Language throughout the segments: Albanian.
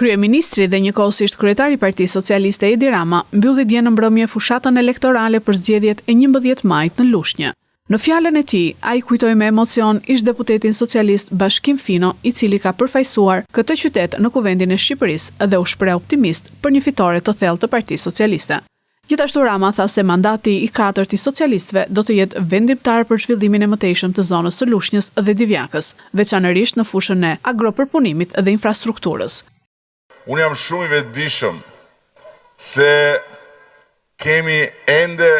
Kryeministri dhe njëkohësisht kryetari i Partisë Socialiste Edi Rama mbylli dje në mbrëmje fushatën elektorale për zgjedhjet e 11 majit në Lushnjë. Në fjalën e tij, ai kujtoi me emocion ish-deputetin socialist Bashkim Fino, i cili ka përfaqësuar këtë qytet në Kuvendin e Shqipërisë dhe u shpreh optimist për një fitore të thellë të Partisë Socialiste. Gjithashtu Rama tha se mandati i 4 i socialistëve do të jetë vendimtar për zhvillimin e mëtejshëm të zonës së Lushnjës dhe Divjakës, veçanërisht në fushën e agropërpunimit dhe infrastrukturës. Unë jam shumë i vetëdijshëm se kemi ende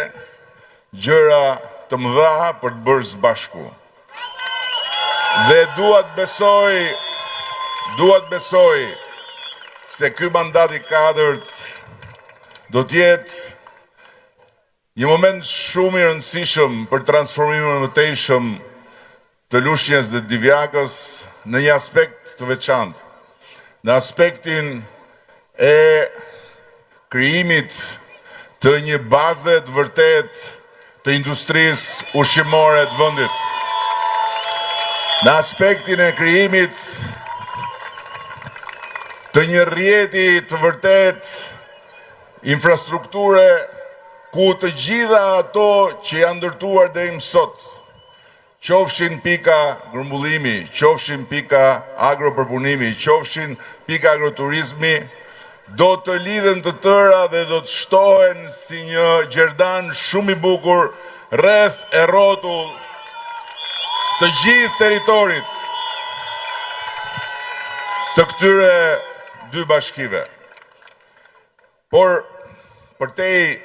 gjëra të mëdha për të bërë së bashku. Dhe duat besoj se ky mandat i 4 do të jetë një moment shumë i rëndësishëm për transformimin e mëtejshëm të Lushnjës dhe Divjakës në një aspekt të veçantë. Në aspektin e krijimit të një baze të vërtet të industrisë ushqimore të vendit. Në aspektin e krijimit të një rrjeti të vërtet infrastrukture ku të gjitha ato që janë ndërtuar deri më sot, qofshin pika grumbullimi, qofshin pika agropërpunimi, qofshin pika agroturizmi, do të lidhen të tëra dhe do të shtohen si një gjerdan shumë i bukur rreth e rrotull të gjithë territorit të këtyre dy bashkive. Por përtej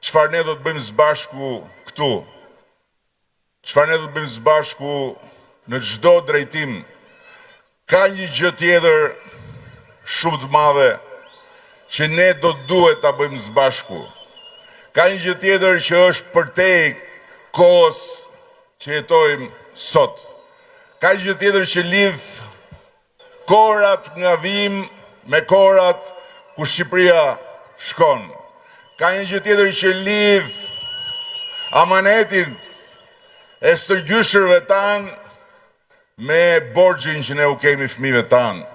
çfarë ne do të bëjmë së bashku këtu, çfarë ne do të bëjmë së bashku në çdo drejtim, ka një gjë tjetër shumë të madhe që ne do të duhet ta bëjmë së bashku. Ka një gjë tjetër që është përtej kohës që jetojmë sot. Ka një gjë tjetër që lidh kohërat nga vim me kohërat ku Shqipëria shkon. Ka një gjë tjetër që lidh amanetin e stërgjyshërve tanë me borxhin që ne u kemi fëmijëve tanë.